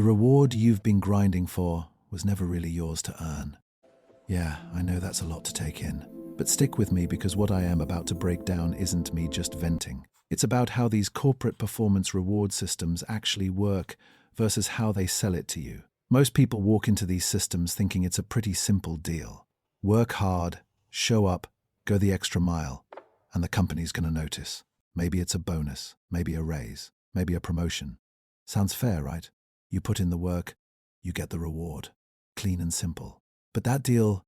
The reward you've been grinding for was never really yours to earn. Yeah, I know that's a lot to take in, but stick with me because what I am about to break down isn't me just venting. It's about how these corporate performance reward systems actually work versus how they sell it to you. Most people walk into these systems thinking it's a pretty simple deal. Work hard, show up, go the extra mile, and the company's going to notice. Maybe it's a bonus, maybe a raise, maybe a promotion. Sounds fair, right? You put in the work, you get the reward. Clean and simple. But that deal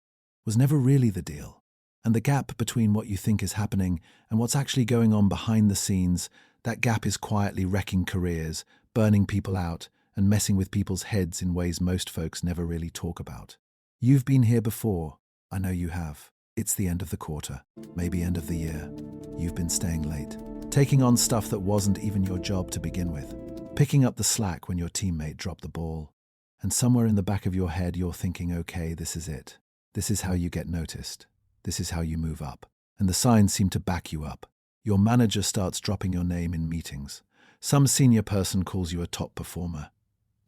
was never really the deal. And the gap between what you think is happening and what's actually going on behind the scenes, that gap is quietly wrecking careers, burning people out, and messing with people's heads in ways most folks never really talk about. You've been here before. I know you have. It's the end of the quarter, maybe end of the year. You've been staying late, taking on stuff that wasn't even your job to begin with, picking up the slack when your teammate dropped the ball. And somewhere in the back of your head, you're thinking, okay, this is it. This is how you get noticed. This is how you move up. And the signs seem to back you up. Your manager starts dropping your name in meetings. Some senior person calls you a top performer.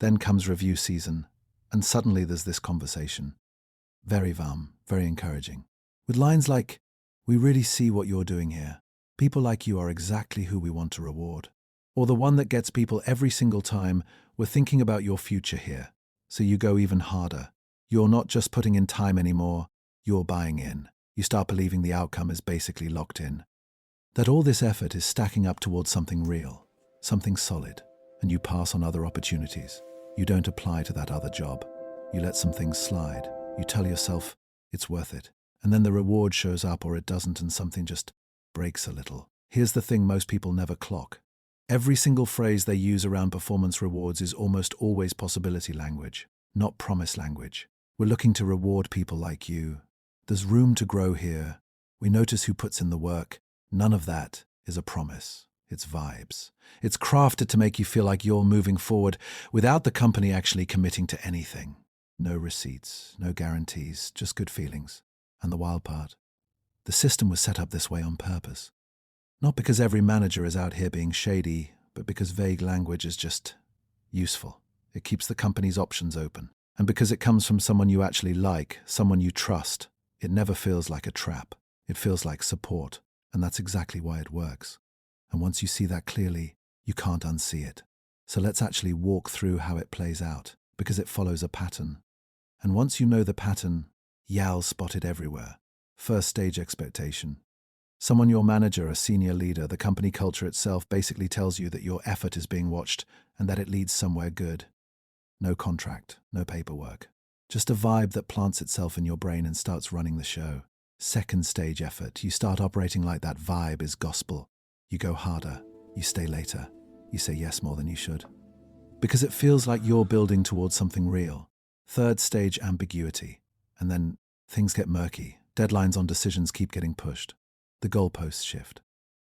Then comes review season, and suddenly there's this conversation. Very warm, very encouraging. With lines like, "We really see what you're doing here. People like you are exactly who we want to reward." Or the one that gets people every single time, "We're thinking about your future here." So you go even harder. You're not just putting in time anymore, you're buying in. You start believing the outcome is basically locked in. That all this effort is stacking up towards something real, something solid, and you pass on other opportunities. You don't apply to that other job. You let some things slide. You tell yourself it's worth it. And then the reward shows up or it doesn't and something just breaks a little. Here's the thing most people never clock. Every single phrase they use around performance rewards is almost always possibility language, not promise language. We're looking to reward people like you. There's room to grow here. We notice who puts in the work. None of that is a promise. It's vibes. It's crafted to make you feel like you're moving forward without the company actually committing to anything. No receipts, no guarantees, just good feelings. And the wild part, the system was set up this way on purpose. Not because every manager is out here being shady, but because vague language is just useful. It keeps the company's options open. And because it comes from someone you actually like, someone you trust, it never feels like a trap. It feels like support. And that's exactly why it works. And once you see that clearly, you can't unsee it. So let's actually walk through how it plays out, because it follows a pattern. And once you know the pattern, yow's spotted everywhere. First stage expectation. Someone, your manager, a senior leader, the company culture itself basically tells you that your effort is being watched and that it leads somewhere good. No contract, no paperwork. Just a vibe that plants itself in your brain and starts running the show. Second stage effort. You start operating like that vibe is gospel. You go harder. You stay later. You say yes more than you should. Because it feels like you're building towards something real. Third stage, ambiguity. And then things get murky. Deadlines on decisions keep getting pushed. The goalposts shift.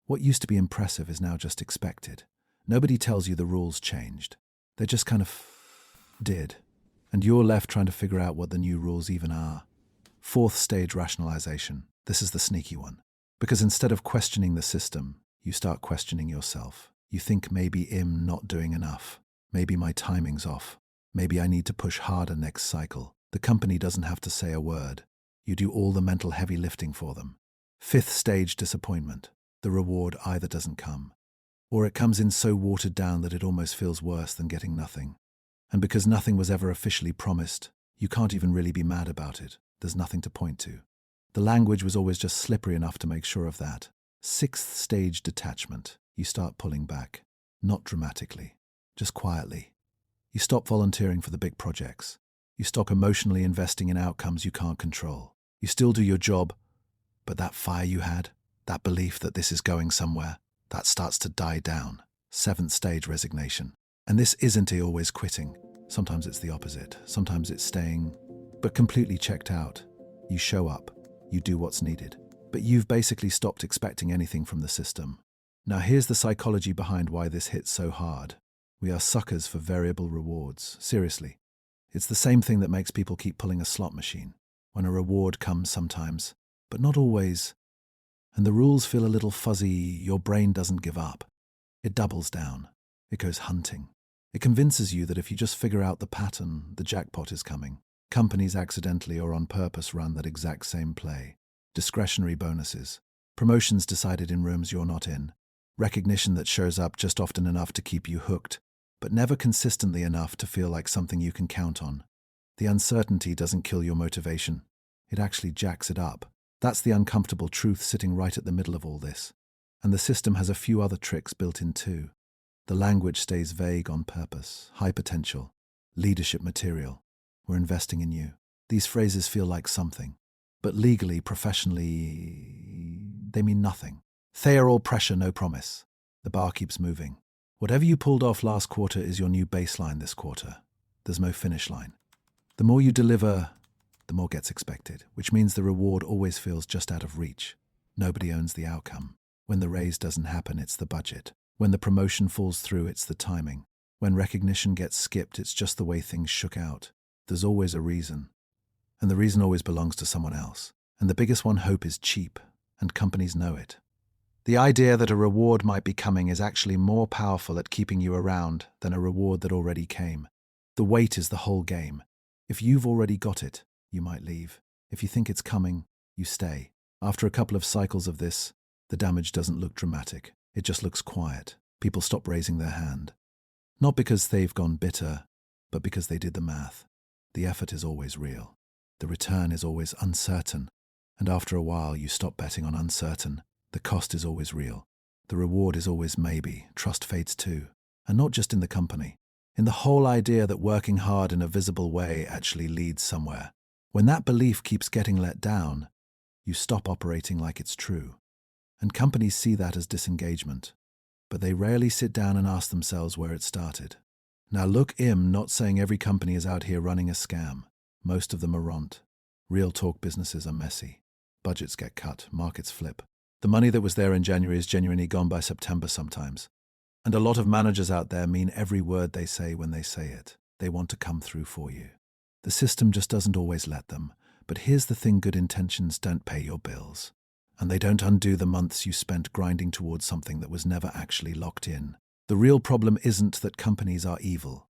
What used to be impressive is now just expected. Nobody tells you the rules changed. They just kind of did. And you're left trying to figure out what the new rules even are. Fourth stage, rationalization. This is the sneaky one. Because instead of questioning the system, you start questioning yourself. You think maybe I'm not doing enough. Maybe my timing's off. Maybe I need to push harder next cycle. The company doesn't have to say a word. You do all the mental heavy lifting for them. Fifth stage, disappointment. The reward either doesn't come, or it comes in so watered down that it almost feels worse than getting nothing. And because nothing was ever officially promised, you can't even really be mad about it. There's nothing to point to. The language was always just slippery enough to make sure of that. Sixth stage, detachment. You start pulling back. Not dramatically, just quietly. You stop volunteering for the big projects. You stop emotionally investing in outcomes you can't control. You still do your job, but that fire you had, that belief that this is going somewhere, that starts to die down. Seventh stage, resignation. And this isn't always quitting. Sometimes it's the opposite. Sometimes it's staying, but completely checked out. You show up. You do what's needed. But you've basically stopped expecting anything from the system. Now here's the psychology behind why this hits so hard. We are suckers for variable rewards. Seriously. It's the same thing that makes people keep pulling a slot machine. When a reward comes sometimes, but not always, and the rules feel a little fuzzy, your brain doesn't give up. It doubles down. It goes hunting. It convinces you that if you just figure out the pattern, the jackpot is coming. Companies accidentally or on purpose run that exact same play. Discretionary bonuses, promotions decided in rooms you're not in, recognition that shows up just often enough to keep you hooked, but never consistently enough to feel like something you can count on. The uncertainty doesn't kill your motivation. It actually jacks it up. That's the uncomfortable truth sitting right at the middle of all this. And the system has a few other tricks built in too. The language stays vague on purpose. High potential, leadership material. We're investing in you. These phrases feel like something, but legally, professionally, they mean nothing. They are all pressure, no promise. The bar keeps moving. Whatever you pulled off last quarter is your new baseline this quarter. There's no finish line. The more you deliver, the more gets expected, which means the reward always feels just out of reach. Nobody owns the outcome. When the raise doesn't happen, it's the budget. When the promotion falls through, it's the timing. When recognition gets skipped, it's just the way things shook out. There's always a reason. And the reason always belongs to someone else. And the biggest one, hope, is cheap, and companies know it. The idea that a reward might be coming is actually more powerful at keeping you around than a reward that already came. The wait is the whole game. If you've already got it, you might leave. If you think it's coming, you stay. After a couple of cycles of this, the damage doesn't look dramatic. It just looks quiet. People stop raising their hand. Not because they've gone bitter, but because they did the math. The effort is always real. The return is always uncertain. And after a while, you stop betting on uncertain. The cost is always real. The reward is always maybe. Trust fades too. And not just in the company. In the whole idea that working hard in a visible way actually leads somewhere. When that belief keeps getting let down, you stop operating like it's true. And companies see that as disengagement. But they rarely sit down and ask themselves where it started. Now look, I'm not saying every company is out here running a scam. Most of them are ront. Real talk businesses are messy. Budgets get cut, markets flip. The money that was there in January is genuinely gone by September sometimes. And a lot of managers out there mean every word they say when they say it. They want to come through for you. The system just doesn't always let them. But here's the thing, good intentions don't pay your bills. And they don't undo the months you spent grinding towards something that was never actually locked in. The real problem isn't that companies are evil.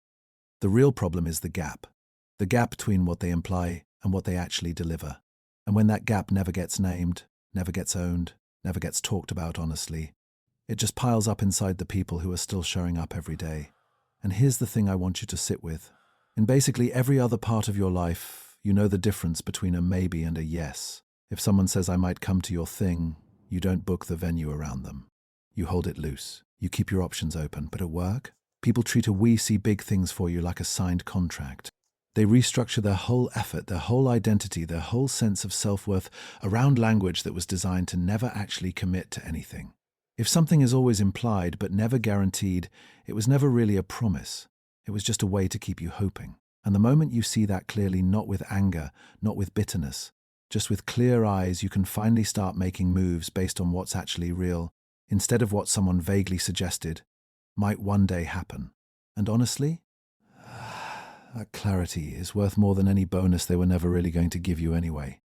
The real problem is the gap. The gap between what they imply and what they actually deliver. And when that gap never gets named, never gets owned, never gets talked about honestly, it just piles up inside the people who are still showing up every day. And here's the thing I want you to sit with. In basically every other part of your life, you know the difference between a maybe and a yes. If someone says, I might come to your thing, you don't book the venue around them. You hold it loose. You keep your options open. But at work, people treat a we see big things for you like a signed contract. They restructure their whole effort, their whole identity, their whole sense of self-worth around language that was designed to never actually commit to anything. If something is always implied but never guaranteed, it was never really a promise. It was just a way to keep you hoping. And the moment you see that clearly, not with anger, not with bitterness, just with clear eyes, you can finally start making moves based on what's actually real, instead of what someone vaguely suggested might one day happen. And honestly, that clarity is worth more than any bonus they were never really going to give you anyway.